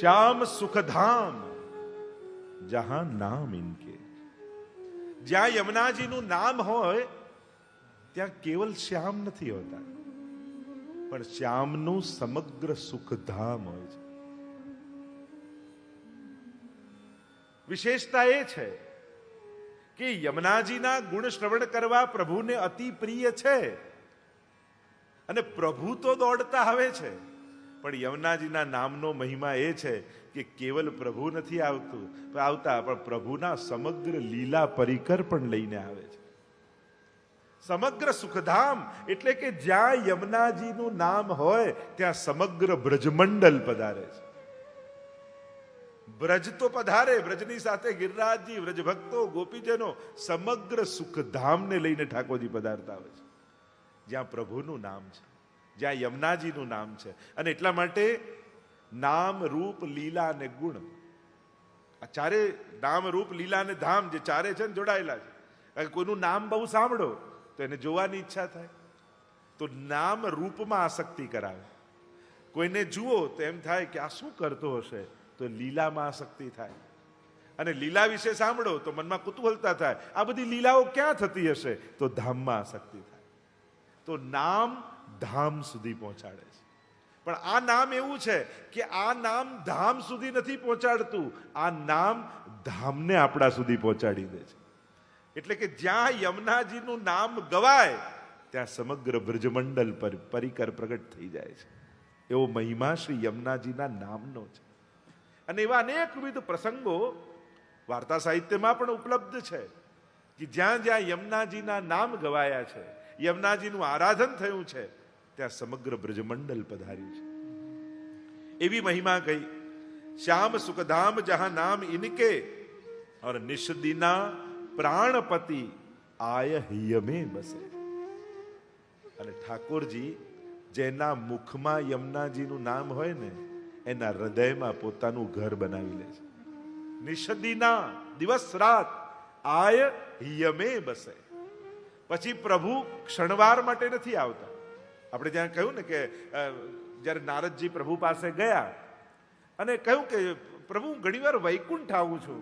શ્યામ સુખધામ જહાં નામ ઇનકે. જ્યાં યમુનાજીનું નામ હોય ત્યાં કેવલ શ્યામ નથી હોતા, પણ શ્યામનું સમગ્ર સુખધામ હોય છે. વિશેષતા એ છે કે યમુનાજીના ગુણ શ્રવણ કરવા પ્રભુને અતિ પ્રિય છે, અને પ્રભુ તો દોડતા આવે છે, પણ યમુનાજીના નામનો મહિમા એ છે કે કેવલ પ્રભુ નથી આવતા, પણ પ્રભુના સમગ્ર લીલા પરિકર પણ લઈને આવે છે. સમગ્ર સુખધામ એટલે કે જ્યાં યમુનાજીનું નામ હોય ત્યાં સમગ્ર બ્રજમંડલ પધારે છે. બ્રજ તો પધારે, બ્રજની સાથે ગિરિરાજજી, વ્રજ ભક્તો, ગોપીજનો સમગ્ર સુખધામને લઈને ઠાકોરજી પધારતા હોય છે, જ્યાં પ્રભુનું નામ છે, જ્યાં યમુનાજીનું નામ છે. અને એટલા માટે નામ, રૂપ, લીલા અને ગુણ, આ ચારે નામ, રૂપ, લીલા અને ધામ જે ચારે છે ને જોડાયેલા છે. કારણ કે કોઈનું નામ બહુ સાંભળો તો એને જોવાની ઈચ્છા થાય, તો નામ રૂપમાં આસક્તિ કરાવે. કોઈને જુઓ તો એમ થાય કે આ શું કરતો હશે, તો લીલામાં આસક્તિ થાય. અને લીલા વિશે સાંભળો તો મનમાં કુતૂહલતા થાય, આ બધી લીલાઓ ક્યાં થતી હશે, તો ધામમાં આસક્તિ થાય. તો નામ ધામ સુધી પહોંચાડે છે. પણ આ નામ એવું છે કે આ નામ ધામ સુધી નથી પહોંચાડતું, આ નામ ધામને આપણા સુધી પહોંચાડી દે છે. એટલે કે જ્યાં યમુનાજીનું નામ ગવાય ત્યાં સમગ્ર બ્રજમંડલ પર પરિકર પ્રગટ થઈ જાય છે. એવો મહિમા શ્રી યમુનાજીના નામનો છે. અને એવા અનેકવિધ પ્રસંગો વાર્તા સાહિત્યમાં પણ ઉપલબ્ધ છે કે જ્યાં જ્યાં યમુનાજીના નામ ગવાયા છે, યમુનાજીનું આરાધન થયું છે, ત્યાં સમગ્ર બ્રજમંડલ પધાર્યું છે. એવી મહિમા ગઈ. શ્યામ સુખધામ જહાં નામ ઇનકે और निषदीना प्राणपति आय हियमे बसे. અને ઠાકોરજી જેના મુખમાં યમુનાજીનું નામ હોય ને એના હૃદયમાં પોતાનું ઘર બનાવી લે છે. નિષદીના, દિવસ રાત, આય હિયમે બસે. પછી પ્રભુ ક્ષણવાર માટે નથી આવતા. આપણે ત્યાં કહ્યું ને કે જ્યારે નારદજી પ્રભુ પાસે ગયા અને કહ્યું કે પ્રભુ ઘણીવાર વૈકુંઠ આવું છું,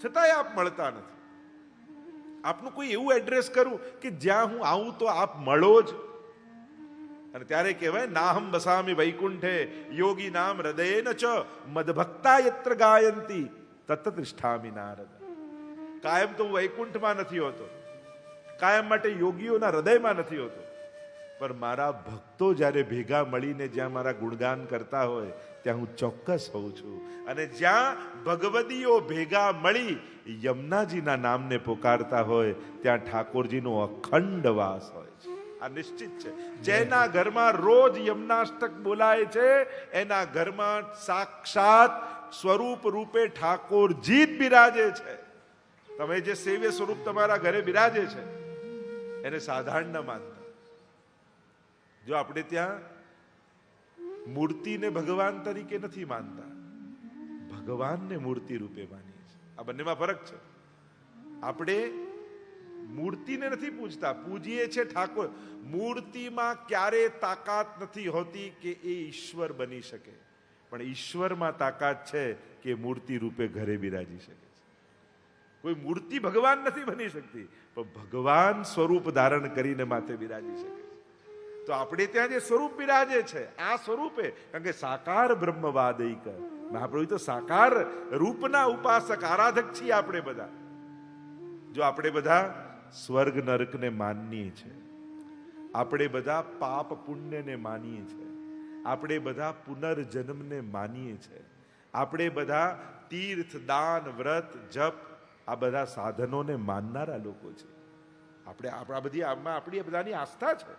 છતાંય આપ મળતા નથી. આપનું કોઈ એવું એડ્રેસ કરું કે જ્યાં હું આવું તો આપ મળો જ. અને ત્યારે કહેવાય નાહમ વસામી વૈકુંઠે યોગી નામ હૃદયેન ચ મદભક્તા યત્ર ગાયંતી તત તિષ્ઠામિ નારદ. કાયમ તો હું વૈકુંઠમાં નથી હોતો, કાયમ માટે યોગીઓના હૃદયમાં નથી હોતો, પણ મારા ભક્તો જ્યારે ભેગા મળીને જ્યાં મારા ગુણગાન કરતા હોય ત્યાં હું ચોક્કસ હોઉં છું. અને જ્યાં ભગવદીઓ ભેગા મળી યમુનાજીના નામને પોકારતા હોય ત્યાં ઠાકોરજીનો અખંડ વાસ હોય છે. આ નિશ્ચિત છે. જેના ઘરમાં રોજ યમુનાષ્ટક બોલાય છે એના ઘરમાં સાક્ષાત સ્વરૂપ રૂપે ઠાકોરજી જ બિરાજે છે. તમે જે સેવ્ય સ્વરૂપ તમારા ઘરે બિરાજે છે એને સાધારણ ન માનતા. જો આપણે ત્યાં મૂર્તિને ભગવાન તરીકે નથી માનતા, ભગવાનને મૂર્તિ રૂપે માનીએ છીએ. આ બંનેમાં ફરક છે. આપણે મૂર્તિને નથી પૂજતા, પૂજીએ છીએ ઠાકોર. મૂર્તિમાં ક્યારે તાકાત નથી હોતી કે એ ઈશ્વર બની શકે, પણ ઈશ્વરમાં તાકાત છે કે મૂર્તિ રૂપે ઘરે બિરાજી શકે છે. કોઈ મૂર્તિ ભગવાન નથી બની શકતી, પણ ભગવાન સ્વરૂપ ધારણ કરીને માથે બિરાજી શકે. તો આપણે ત્યાં જે સ્વરૂપ બિરાજે છે આ સ્વરૂપે, કારણ કે સાકાર બ્રહ્મવાદૈક મહાપ્રભુ તો સાકાર રૂપના ઉપાસક આરાધક છીએ આપણે બધા. જો આપણે બધા સ્વર્ગ નરકને માનીએ છીએ, આપણે બધા પાપ પુણ્યને માનીએ છીએ, આપણે બધા પુનર્જન્મને માનીએ છીએ, આપણે બધા તીર્થ, દાન, વ્રત, જપ આ બધા સાધનોને માનનારા લોકો છે. આપણે આપણી બધાની આસ્થા છે.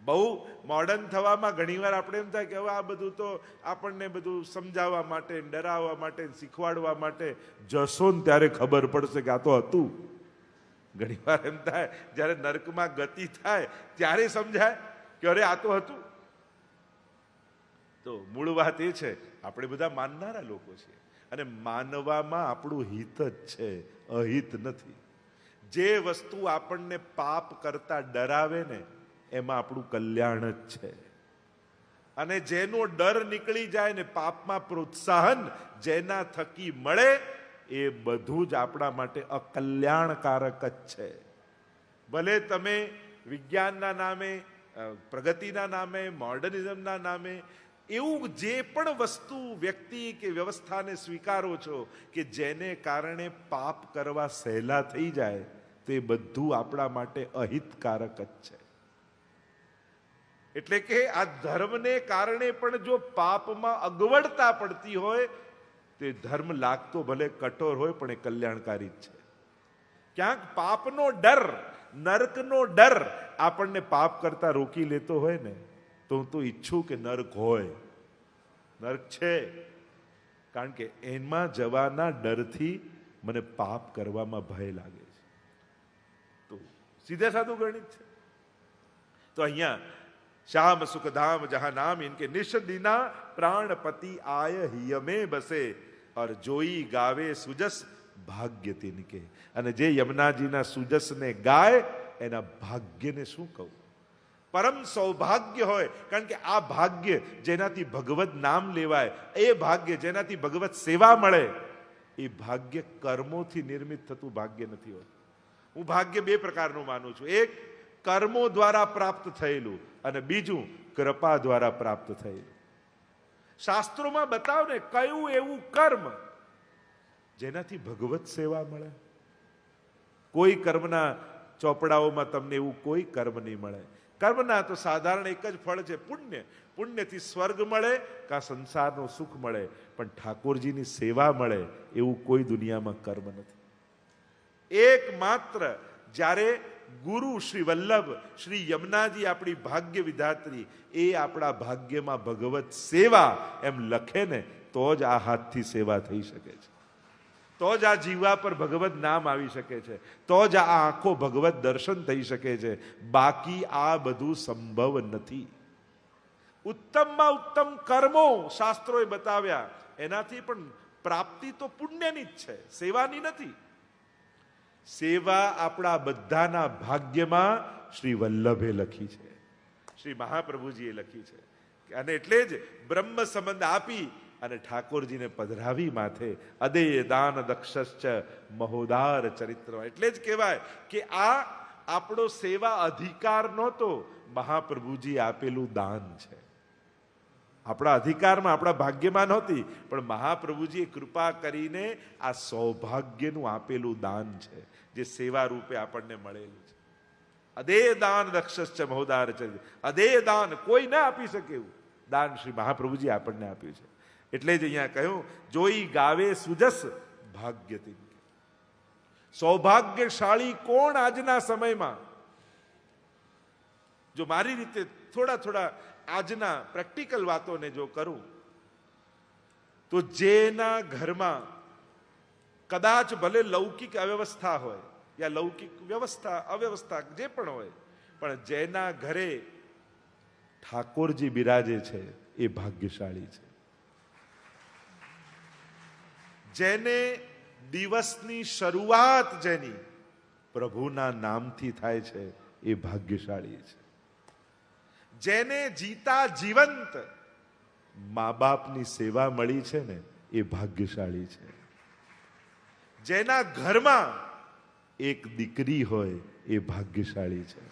બહુ મોડર્ન થવામાં ઘણીવાર આપણે એમ થાય કે હવે આ બધું તો આપણને બધું સમજાવવા માટે, ડરાવવા માટે, શીખવાડવા માટે જશો ને ત્યારે ખબર પડશે કે આ તો હતું. ઘણીવાર એમ થાય જ્યારે નરકમાં ગતિ થાય ત્યારે સમજાય કે અરે આ તો હતું. તો મૂળ વાત એ છે આપણે બધા માનનારા લોકો છીએ અને માનવામાં આપણું હિત જ છે, અહિત નથી. જે વસ્તુ આપણને પાપ કરતા ડરાવે ને એમાં આપણું કલ્યાણ જ છે. અને જેનો ડર નીકળી જાય ને પાપમાં પ્રોત્સાહન જેના થકી મળે, એ બધું જ આપણા માટે અકલ્યાણકારક જ છે. ભલે તમે વિજ્ઞાનના નામે, પ્રગતિના નામે, મોડર્નિઝમના નામે એવું જે પણ વસ્તુ, વ્યક્તિ કે વ્યવસ્થાને સ્વીકારો છો કે જેને કારણે પાપ કરવા સહેલા થઈ જાય, તો એ બધું આપણા માટે અહિતકારક જ છે. એટલે કે આ ધર્મને કારણે પણ જો પાપમાં અગવડતા પડતી હોય, તે ધર્મ લાગતો ભલે કઠોર હોય પણ એ કલ્યાણકારી જ છે. ક્યાંક પાપનો ડર, નરકનો ડર આપણને પાપ કરતા રોકી લેતો હોય ને, તો હું તો ઈચ્છું કે નરક હોય. નરક છે, કારણ કે એમાં જવાના ડરથી મને પાપ કરવામાં ભય લાગે છે. તો સીધે સાધું ગણિત છે. તો અહીંયા श्याम सुख धाम जहां नाम इनके निष्दिना प्राणपति आय हियमे बसे और जोई गावे सुजस भाग्य तिनके. અને જે યમુનાજીના સુજસને ગાય એના ભાગ્યને શું કહું? પરમ સૌભાગ્ય હોય. કારણ કે આ ભાગ્ય જેનાથી ભગવત નામ લેવાય, એ ભાગ્ય જેનાથી ભગવત સેવા મળે, એ ભાગ્ય કર્મોથી નિર્મિત થતું ભાગ્ય નથી હોતું. હું ભાગ્ય બે પ્રકારનું માનું છું. એક કર્મો દ્વારા પ્રાપ્ત થયેલું, અને બીજું કૃપા દ્વારા પ્રાપ્ત થયેલું. શાસ્ત્રોમાં બતાવો ને કયું એવું કર્મ જેનાથી ભગવત સેવા મળે. કોઈ કર્મના ચોપડાઓમાં તમને એવું કોઈ કર્મ નહીં મળે. કર્મના તો સાધારણ એક જ ફળ છે, પુણ્ય. પુણ્યથી સ્વર્ગ મળે કાં સંસારનું સુખ મળે, પણ ઠાકોરજીની સેવા મળે એવું કોઈ દુનિયામાં કર્મ નથી. એકમાત્ર જ્યારે ગુરુ શ્રી વલ્લભ, શ્રી યમુનાજી આપણી ભાગ્ય વિધાત્રી, એ આપણા ભાગ્યમાં ભગવત સેવા એમ લખે ને, તો જ આ હાથથી સેવા થઈ શકે છે, તો જ આ જીવા પર ભગવત નામ આવી શકે છે, તો જ આ આંખો ભગવત દર્શન થઈ શકે છે. બાકી આ બધું સંભવ નથી. ઉત્તમમાં ઉત્તમ કર્મો શાસ્ત્રોએ બતાવ્યા, એનાથી પણ પ્રાપ્તિ તો પુણ્યની જ છે, સેવાની નથી. સેવા આપણા બધાના ભાગ્યમાં શ્રી વલ્લભે લખી છે, શ્રી મહાપ્રભુજીએ લખી છે. અને એટલે જ બ્રહ્મ સંબંધ આપી અને ઠાકોરજીને પધરાવી માથે અદેય દાન દક્ષશ્ચ મહોદાર ચરિત્ર. એટલે જ કહેવાય કે આ આપણો સેવા અધિકાર નહોતો, મહાપ્રભુજી આપેલું દાન છે. આપણા અધિકારમાં, આપણા ભાગ્યમાં નહોતી, પણ મહાપ્રભુજીએ કૃપા કરીને આ સૌભાગ્યનું આપેલું દાન છે, જે સેવા રૂપે આપણને મળેલું છે. અદેય દાન દક્ષશ્ચ મહોદાર ચરિત્ર. અદેય દાન કોઈ ના આપી શકે એવું દાન શ્રી મહાપ્રભુજી આપણને આપ્યું છે. એટલે જ અહીંયા કહ્યું, જોઈ ગાવે સુજસ ભાગ્ય તિનકે. સૌભાગ્યશાળી કોણ આજના સમયમાં? જો મારી રીતે થોડા આજના પ્રેક્ટિકલ વાતોને જો કરું, તો જેના ઘરમાં કદાચ ભલે લૌકિક અવ્યવસ્થા હોય યા લૌકિક વ્યવસ્થા અવ્યવસ્થા જે પણ હોય, પણ જેના ઘરે ઠાકોરજી બિરાજે છે એ ભાગ્યશાળી છે. જેને દિવસની શરૂઆત જેની પ્રભુના નામથી થાય છે એ ભાગ્યશાળી છે. જેને જીતા જીવંત મા બાપની સેવા મળી છે ને એ ભાગ્યશાળી છે. જેના ઘરમાં એક દીકરી હોય એ ભાગ્યશાળી છે.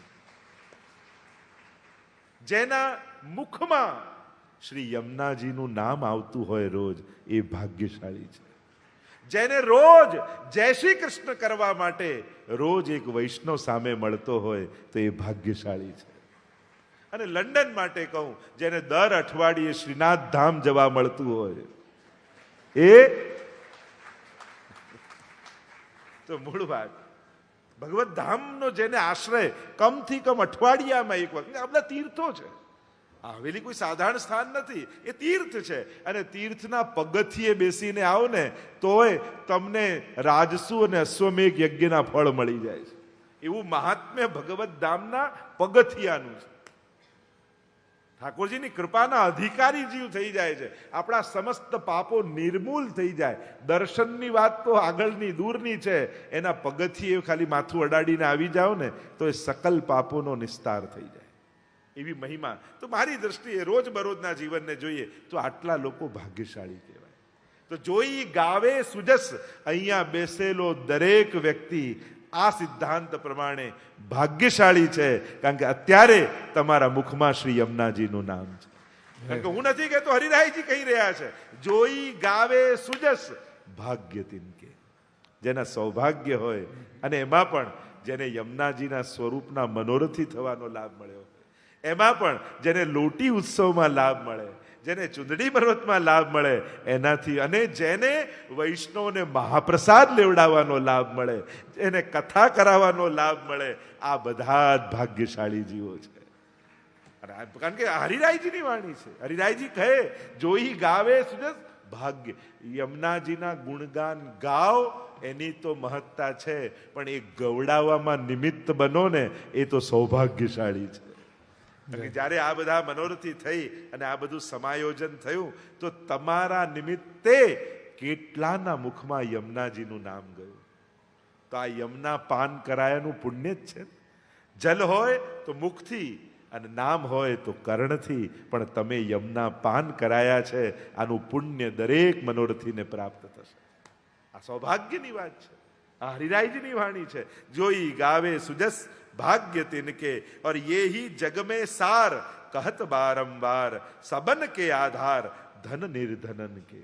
જેના મુખમાં શ્રી યમુનાજીનું નામ આવતું હોય રોજ એ ભાગ્યશાળી છે. જેને રોજ જય શ્રી કૃષ્ણ કરવા માટે રોજ એક વૈષ્ણવ સામે મળતો હોય તો એ ભાગ્યશાળી છે. અને લંડન માટે કહું, જેને દર અઠવાડિયે શ્રીનાથ ધામ જવા મળતું હોય એ તો મૂળ વાત ભગવત ધામનો જેને આશ્રય કમથી કમ અઠવાડિયામાં એક વખત. આપણા તીર્થો છે, હવેલી કોઈ સાધારણ સ્થાન નથી, એ તીર્થ છે. અને તીર્થના પગથિયે બેસીને આવો ને તોય તમને રાજસુ અને અશ્વમેઘ યજ્ઞના ફળ મળી જાય છે. એવું મહાત્મ્ય ભગવત ધામના પગથિયાનું છે. ઠાકોરજીની કૃપાના અધિકારી જીવ થઈ જાય છે, આપણા સમસ્ત પાપો નિર્મૂલ થઈ જાય. દર્શનની વાત તો આગળની દૂરની છે, એના પગથિયે ખાલી માથું અડાડીને આવી જાઓ ને તો એ સકલ પાપોનો નિસ્તાર થઈ જાય. એવી મહિમા. તો મારી દ્રષ્ટિએ રોજબરોજના જીવનને જોઈએ તો આટલા લોકો ભાગ્યશાળી કહેવાય. તો જોઈ ગાવે સુજસ, અહીંયા બેસેલો દરેક વ્યક્તિ આ સિદ્ધાંત પ્રમાણે ભાગ્યશાળી છે, કારણ કે અત્યારે તમારા મુખમાં શ્રી યમુનાજીનું નામ છે. કારણ કે હું નથી કહેતો, હરિરાયજી કહી રહ્યા છે, જોઈ ગાવે સુજસ ભાગ્ય તિનકે. જેના સૌભાગ્ય હોય અને એમાં પણ જેને યમુનાજીના સ્વરૂપના મનોરથી થવાનો લાભ મળ્યો, એમાં પણ જેને લોટી ઉત્સવમાં લાભ મળે, જેને ચુંદડી પર્વતમાં લાભ મળે એનાથી, અને જેને વૈષ્ણવને મહાપ્રસાદ લેવડાવવાનો લાભ મળે, જેને કથા કરાવવાનો લાભ મળે, આ બધા જ ભાગ્યશાળી જીવો છે. કારણ કે હરિરાયજીની વાણી છે. હરિરાયજી કહે જોઈ ગાવે સુજસ ભાગ્ય. યમુનાજીના ગુણગાન ગાવ એની તો મહત્તા છે, પણ એ ગવડાવવામાં નિમિત્ત બનો ને એ તો સૌભાગ્યશાળી છે. જ્યારે આ બધા મનોરથી થઈ અને આ બધું સમાયોજન થયું તો તમારા નિમિત્તે કેટલાના મુખમાં યમુનાજીનું નામ ગયું. તો આ યમુના પાન કરાયાનું પુણ્ય જ છે. જલ હોય તો મુખથી અને નામ હોય તો કર્ણથી, પણ તમે યમુના પાન કરાયા છે, આનું પુણ્ય દરેક મનોરથીને પ્રાપ્ત થશે. આ સૌભાગ્યની વાત છે. આ હરિરાયજીની વાણી છે. જોઈ ગાવે સુજસ भाग्य तिनके और ये ही जग में सार कहत बारंबार सबन के आधार धन निर्धनन के.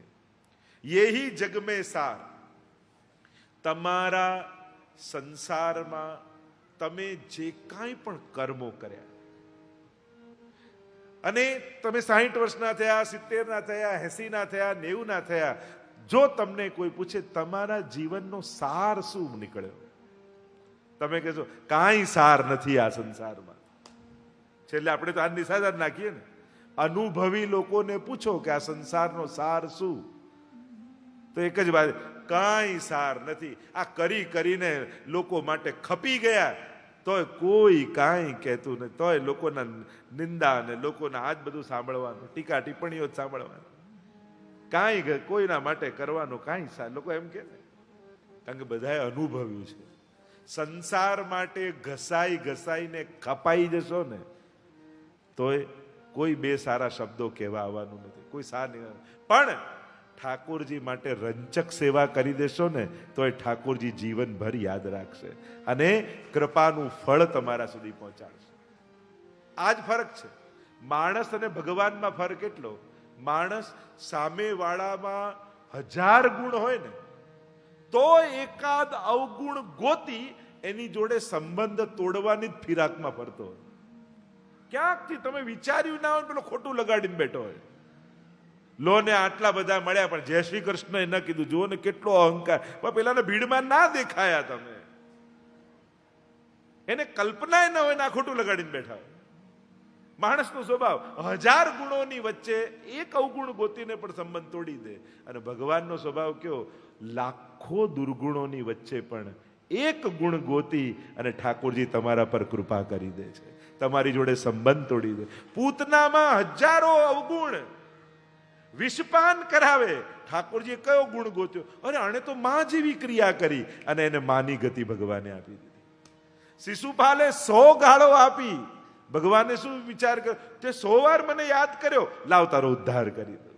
ये ही जग में सार. તમારા સંસારમાં તમે જે કાંઈ પણ કર્મો કર્યા, અને તમે 60 વર્ષના થયા, 70 ના થયા, 80 ના થયા, 90 ના થયા, જો તમને કોઈ પૂછે તમારા જીવનનો સાર શું નીકળ્યો, તમે કહેશો કાંઈ સાર નથી આ સંસારમાં. છેલ્લે આપણે તો આ નિસાદાર નાખીએ ને. અનુભવી લોકોને પૂછો કે આ સંસારનો સાર શું, તો એક જ વાત, કાંઈ સાર નથી. આ કરી કરીને લોકો માટે ખપી ગયા, તોય કોઈ કાંઈ કહેતું નથી, તોય લોકોના નિંદા ને લોકોના આજ બધું સાંભળવાનું, ટીકા ટિપ્પણીઓ જ સાંભળવાનું, કાંઈ કોઈના માટે કરવાનું કાંઈ સાર. લોકો એમ કે ને, કારણ કે બધાએ અનુભવ્યું છે. સંસાર માટે ઘસાઈ ઘસાઈને ખપાઈ જશો ને તોય કોઈ બે સારા શબ્દો કહેવા આવવાનું નથી, કોઈ સાર નહીં. પણ ઠાકોરજી માટે રંચક સેવા કરી દેશો ને તોય ઠાકોરજી જીવનભર યાદ રાખશે અને કૃપાનું ફળ તમારા સુધી પહોંચાડશે. આ જ ફરક છે. માણસ અને ભગવાનમાં ફરક એટલો, માણસ સામેવાળામાં 1000 ગુણ હોય ને તો એકાદ અવગુણ ગોતી એની જોડે સંબંધ તોડવાની જ ફિરાકમાં ફરતો હોય. ક્યાંકથી તમે વિચાર્યું ના હોય, પેલો ખોટું લગાડીને બેઠો હોય. લો ને આટલા બધા મળ્યા પણ જય શ્રી કૃષ્ણ એ ન કીધું. જુઓ ને કેટલો અહંકાર. પણ પેલાને ભીડમાં ના દેખાયા તમે, એને કલ્પના ન હોય ને આ ખોટું લગાડીને બેઠા હોય. માણસનો સ્વભાવ 1000 ગુણોની વચ્ચે એક અવગુણ ગોતીને પણ સંબંધ તોડી દે. અને ભગવાનનો સ્વભાવ કયો, લાખો દુર્ગુણોની વચ્ચે પણ એક ગુણ ગોતી અને ઠાકોરજી તમારા પર કૃપા કરી દે છે, તમારી જોડે સંબંધ તોડી દે. પૂતનામાં 1000 અવગુણ, વિષપાન કરાવે, ઠાકોરજીએ કયો ગુણ ગોત્યો? અરે આણે તો માં જેવી ક્રિયા કરી અને એને માની ગતિ ભગવાને આપી દીધી. શિશુપાલે 100 ગાળો આપી, ભગવાને શું વિચાર કર્યો? તે 100 વાર મને યાદ કર્યો, લાવ તારો ઉદ્ધાર કરી દો.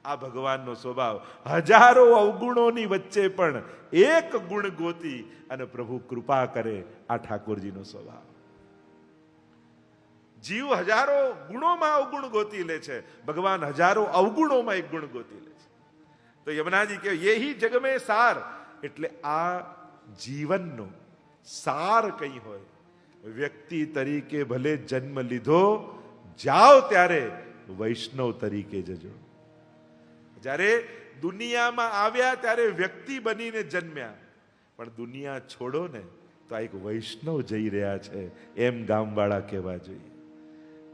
આ ભગવાનનો સ્વભાવ. 1000 અવગુણોની વચ્ચે પણ એક ગુણ ગોતી અને પ્રભુ કૃપા કરે, આ ઠાકોરજીનો સ્વભાવ. જીવ 1000 ગુણોમાં અવગુણ ગોતી લે છે, ભગવાન 1000 અવગુણોમાં એક ગુણ ગોતી લે છે. તો યમુનાજી કહે યહી જગ મેં સાર, એટલે આ જીવનનો સાર કઈ હોય. વ્યક્તિ તરીકે ભલે જન્મ લીધો, જાઓ ત્યારે વૈષ્ણવ તરીકે જજો. જ્યારે દુનિયામાં આવ્યા ત્યારે વ્યક્તિ બનીને જન્મ્યા, પણ દુનિયા છોડો ને તો આ એક વૈષ્ણવ જઈ રહ્યા છે એમ ગામવાળા કહેવા જોઈએ.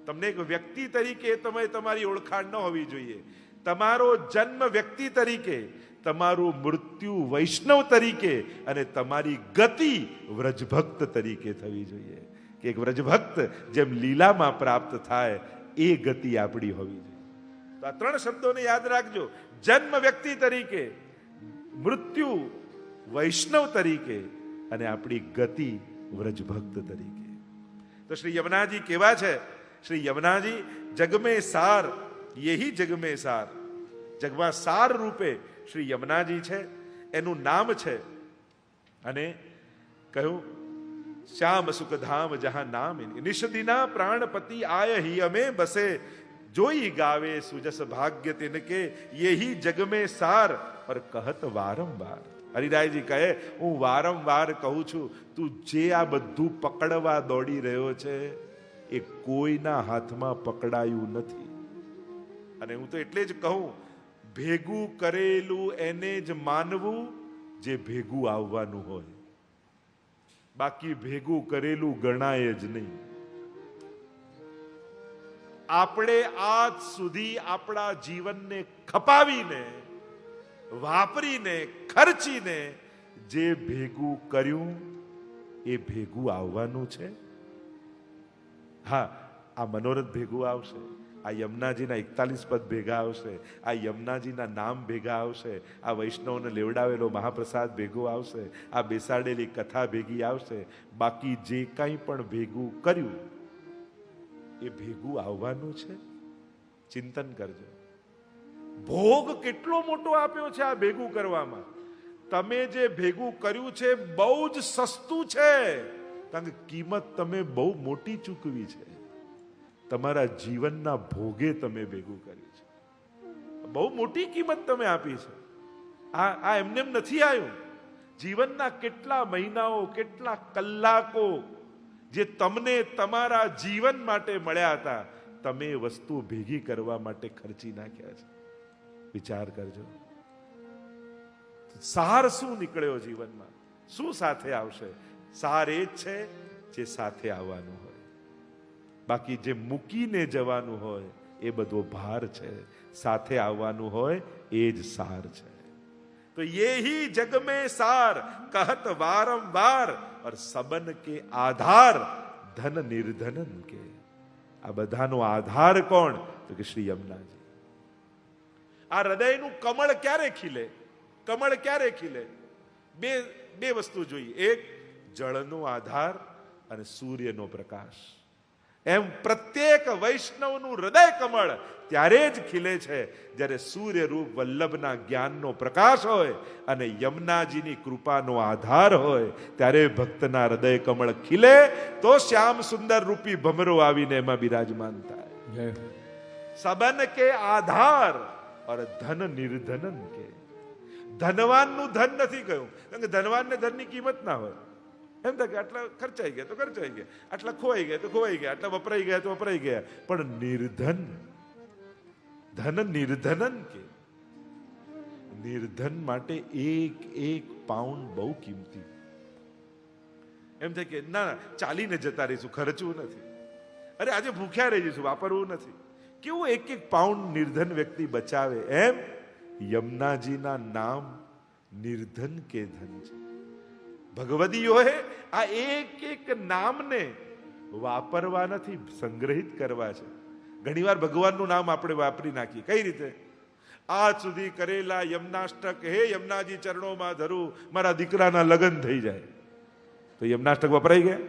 તમને એક વ્યક્તિ તરીકે તમે તમારી ઓળખાણ ન હોવી જોઈએ. તમારો જન્મ વ્યક્તિ તરીકે, તમારું મૃત્યુ વૈષ્ણવ તરીકે અને તમારી ગતિ વ્રજભક્ત તરીકે થવી જોઈએ. કે એક વ્રજભક્ત જેમ લીલામાં પ્રાપ્ત થાય એ ગતિ આપણી હોવી જોઈએ. તો આ 3 શબ્દોને યાદ રાખજો. જન્મ વ્યક્તિ તરીકે, મૃત્યુ વૈષ્ણવ તરીકે અને આપણી ગતિ વ્રજભક્ત તરીકે. તો શ્રી યમુનાજી કેવા છે શ્રી યમુનાજી જગ મેં સાર, યહી જગ મેં સાર, જગમાં સાર રૂપે શ્રી યમુનાજી છે, એનું નામ છે. અને કહ્યું શ્યામ સુખધામ જહાં નામ નિષદિના પ્રાણપતિ આય હિ અમે બસે, જોઈ ગાવે સુજસ ભાગ્ય તિનકે, યહી જગ મેં સાર और कहत વારંવાર. હરિરાયજી કહે હું વારંવાર કહું છું, તું જે આ બધું પકડવા દોડી રહ્યો છે એ કોઈના હાથમાં પકડાયું નથી. અને હું તો એટલે જ કહું, ભેગું કરેલું એને જ માનવું જે ભેગું આવવાનું હોય, બાકી ભેગું કરેલું ગણાય જ નહીં. આપણે આજ સુધી આપણા જીવનને ખપાવીને, વાપરીને, ખર્ચીને જે ભેગું કર્યું એ ભેગું આવવાનું છે. હા, આ મનોરથ ભેગું આવશે, આ યમુનાજીના 41 પદ ભેગા આવશે, આ યમુનાજીના નામ ભેગા આવશે, આ વૈષ્ણવને લેવડાવેલો મહાપ્રસાદ ભેગો આવશે, આ બેસાડેલી કથા ભેગી આવશે. બાકી જે કંઈ પણ ભેગું કર્યું એ ભેગું આવવાનું છે. ચિંતન કરજો. ભોગ કેટલો મોટો આપ્યો છે આ ભેગું કરવામાં. તમે જે ભેગું કર્યું છે બહુ જ સસ્તું છે, કારણ કે કિંમત તમે બહુ મોટી ચૂકવી છે. તમારા જીવનના ભોગે તમે ભેગું કર્યું છે, બહુ મોટી કિંમત તમે આપી છે. આ એમને નથી આવ્યું. જીવનના કેટલા મહિનાઓ, કેટલા કલાકો જે તમને તમારા જીવન માટે મળ્યા હતા, તમે વસ્તુ ભેગી કરવા માટે ખર્ચી નાખ્યા છે. વિચાર કરજો. સાર શું નીકળ્યો જીવનમાં? શું સાથે આવશે? સાર એ જ છે જે સાથે આવવાનું હોય, બાકી જે મૂકીને જવાનું હોય એ બધો ભાર છે. સાથે આવવાનું હોય એ જ સાર છે. તો યહી જગ મેં સાર કહત વારંવાર, और सबन के आधार धन निर्धनन के. આ બધાનો આધાર કોણ? તો કે શ્રી યમુનાજી. આ હૃદયનું કમળ ક્યારે ખીલે? કમળ ક્યારે ખીલે? બે વસ્તુ જોઈએ. એક જળનો આધાર અને સૂર્યનો પ્રકાશ. એમ પ્રત્યેક વૈષ્ણવનું હૃદય કમળ ત્યારે જ ખીલે છે જ્યારે સૂર્ય રૂપ વલ્લભના જ્ઞાનનો પ્રકાશ હોય અને યમુનાજીની કૃપાનો આધાર હોય. ત્યારે ભક્તના હૃદય કમળ ખીલે તો શ્યામ સુંદર રૂપી ભમરો આવીને એમાં બિરાજમાન થાય. सबन के आधार और धन निर्धनन के. ધનવાનનું ધન નથી કહ્યું, કારણ કે ધનવાનને ધનની કિંમત ના હોય. એમ થાય કે આટલા ખર્ચાઈ ગયા તો ખર્ચાઈ ગયા, આટલા ખોવાઈ ગયા તો ખોવાઈ ગયા, આટલા વપરાઈ ગયા તો વપરાઈ ગયા. પણ નિર્ધન, ધન નિર્ધનન કે. નિર્ધન માટે એક એક પાઉન્ડ બહુ કિંમતી. એમ થાય કે ના ચાલીને જતા રહીશું, ખર્ચવું નથી. અરે આજે ભૂખ્યા રહી જઈશું, વાપરવું નથી. કેવું એક એક પાઉન્ડ નિર્ધન વ્યક્તિ બચાવે. એમ યમુનાજીના નામ નિર્ધન કે ધન છે. ભગવદીઓએ આ એક એક નામને વાપરવા નથી, સંગ્રહિત કરવા છે. ઘણીવાર ભગવાનનું નામ આપણે વાપરી નાખીએ. કઈ રીતે? આજ સુધી કરેલા યમનાષ્ટક, હે યમુનાજી ચરણોમાં ધરું, મારા દીકરાના લગ્ન થઈ જાય, તો યમનાષ્ટક વપરાઈ ગયા.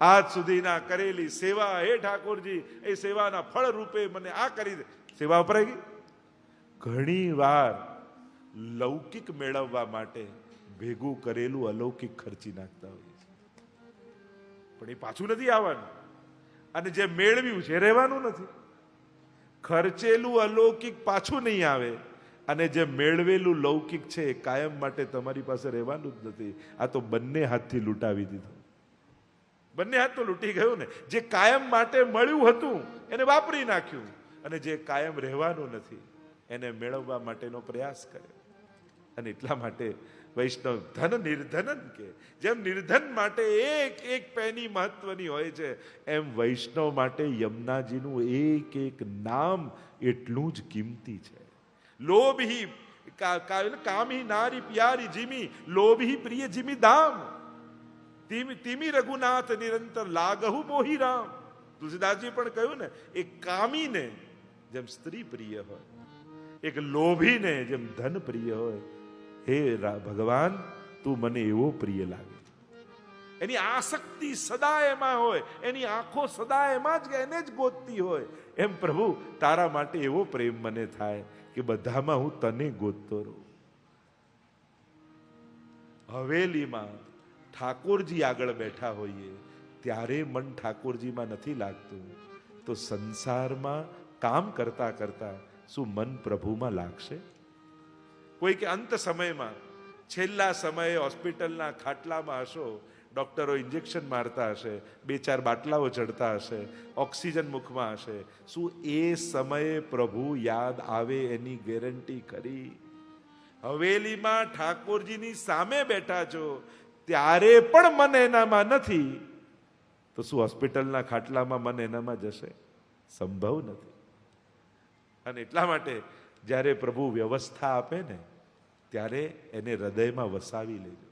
આજ સુધીના કરેલી સેવા, હે ઠાકોરજી એ સેવાના ફળ રૂપે મને આ કરી દે, સેવા વપરાઈ ગઈ. ઘણી વાર લૌકિક મેળવવા માટે ભેગું કરેલું અલૌકિક ખર્ચી નાખતા હોય છે, પણ એ પાછું નથી આવવાનું. અને જે મેળવ્યું છે રહેવાનું નથી. ખર્ચેલું અલૌકિક પાછું નહીં આવે, અને જે મેળવેલું લૌકિક છે એ કાયમ માટે તમારી પાસે રહેવાનું જ નથી. આ તો બંને હાથથી લૂંટાવી દીધું. બંને હાથ તો લૂંટી ગયું ને. જે કાયમ માટે મળ્યું હતું એને વાપરી નાખ્યું, અને જે કાયમ રહેવાનું નથી એને મેળવવા માટેનો પ્રયાસ કર્યો. અને એટલા માટે વૈષ્ણવ ધન નિર્ધનન કે. જેમ નિર્ધન માટે એક એક પેની મહત્વની હોય છે, એમ વૈષ્ણવ માટે યમુનાજીનું એક એક નામ એટલું જ કિંમતી છે. લોભી કામી નારી પ્યારી જીમી, લોભી પ્રિય જીમી દામ, તિમી રઘુનાથ નિરંતર લાગહુ મોહી રામ. તુલસીદાસજી પણ કહ્યું ને, એક કામીને જેમ સ્ત્રી પ્રિય હોય, એક લોભીને જેમ ધન પ્રિય હોય, હે ભગવાન તું મને એવો પ્રિય લાગે. એની આસક્તિ સદા એમાં હોય, એની આંખો સદા એમાં જ એને જ ગોતતી હોય. એમ પ્રભુ તારા માટે એવો પ્રેમ મને થાય કે બધામાં હું તને ગોતતો રહું. હવેલીમાં ઠાકોરજી આગળ બેઠા હોઈએ ત્યારે મન ઠાકોરજીમાં નથી લાગતું, તો સંસારમાં કામ કરતા કરતા શું મન પ્રભુમાં લાગશે? કોઈ કે અંત સમયમાં, છેલ્લા સમયે હોસ્પિટલના ખાટલામાં હશો, ડોક્ટરો ઇન્જેક્શન મારતા હશે, 2-4 બાટલાઓ ચડતા હશે, ઓક્સિજન મુખમાં હશે, શું એ સમયે પ્રભુ યાદ આવે એની ગેરંટી ખરી? હવેલીમાં ઠાકોરજીની સામે બેઠા છો ત્યારે પણ મન એનામાં નથી, તો શું હોસ્પિટલના ખાટલામાં મન એનામાં જશે? સંભવ નથી. અને એટલા માટે જ્યારે પ્રભુ વ્યવસ્થા આપે ને ત્યારે એને હૃદયમાં વસાવી લેજો.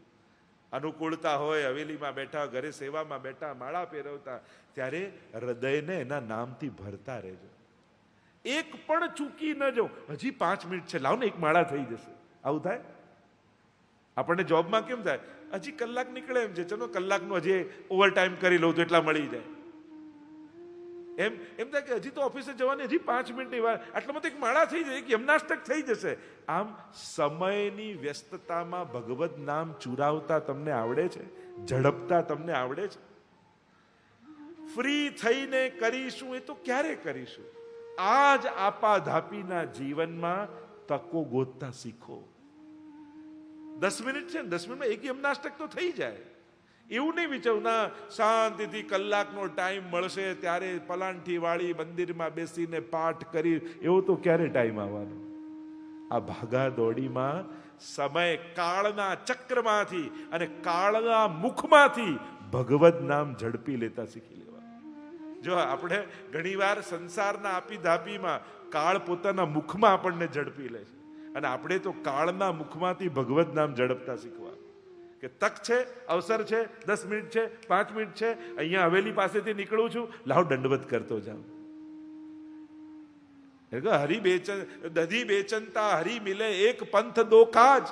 અનુકૂળતા હોય, હવેલીમાં બેઠા, ઘરે સેવામાં બેઠા, માળા ફેરવતા, ત્યારે હૃદયને એના નામથી ભરતા રહેજો. એક પણ ચૂકી ન જાઓ. હજી 5 મિનિટ છે, લાવ ને એક માળા થઈ જશે. આવું થાય? આપણને જોબમાં કેમ થાય? હજી કલાક નીકળે એમ છે, ચલો કલાકનું હજી ઓવર ટાઈમ કરી લઉં તો એટલા મળી જાય. એમ થાય કે હજી તો ઓફિસે જવાની, હજી 5 મિનિટની વાર, આટલામાં તો એક માળા થઈ જાય, એક યમનાષ્ટક થઈ જશે. આમ સમયની વ્યસ્તતામાં ભગવત નામ ચુરાવતા તમને આવડે છે? ઝડપતા તમને આવડે છે? ફ્રી થઈને કરીશું એ તો ક્યારે કરીશું? આ જ આપાધાપીના જીવનમાં તકો ગોતતા શીખો. 10 મિનિટ છે, 10 મિનિટમાં એક યમનાષ્ટક તો થઈ જાય. એવું નહીં વિચારું ના શાંતિથી કલાકનો ટાઈમ મળશે ત્યારે પલાંઠી વાળી મંદિરમાં બેસીને પાઠ કરી, એવો તો ક્યારે ટાઈમ આવવાનો? આ ભાગા દોડીમાં સમય કાળના ચક્રમાંથી અને કાળના મુખમાંથી ભગવત નામ ઝડપી લેતા શીખી લેવા. જો આપણે ઘણીવાર સંસારના આપી ધાપીમાં કાળ પોતાના મુખમાં આપણને ઝડપી લે છે, અને આપણે તો કાળના મુખમાંથી ભગવત નામ ઝડપતા શીખવા. કે તક છે, અવસર છે, 10 મિનિટ છે, 5 મિનિટ છે, અહીંયા હવેલી પાસેથી નીકળું છું, લાવ દંડવત કરતો જાઉં. હરી દધી બેચનતા હરી મિલે, એક પંથ દો કાજ.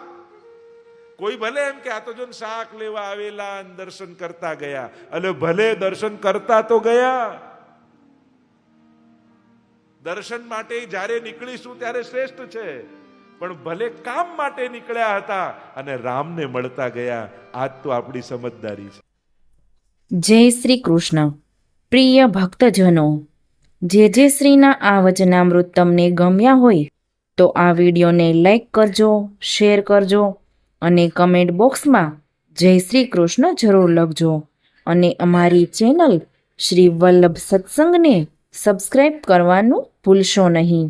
કોઈ ભલે એમ કે આ તો જો શાક લેવા આવેલા, દર્શન કરતા ગયા. અલે ભલે દર્શન કરતા તો ગયા, દર્શન માટે જ્યારે નીકળીશું ત્યારે શ્રેષ્ઠ છે, પણ ભલે કામ માટે નીકળ્યા હતા અને રામને મળતા ગયા. આજ તો આપણી સમજદારી છે. જય શ્રી કૃષ્ણ. પ્રિય ભક્તજનો, જે શ્રીના આ વચનામૃત તમને ગમ્યા હોય તો આ વિડીયોને લાઈક કરજો, શેર કરજો અને કમેન્ટ બોક્સમાં જય શ્રી કૃષ્ણ જરૂર લખજો. અને અમારી ચેનલ શ્રી વલ્લભ સત્સંગને સબસ્ક્રાઈબ કરવાનું ભૂલશો નહીં.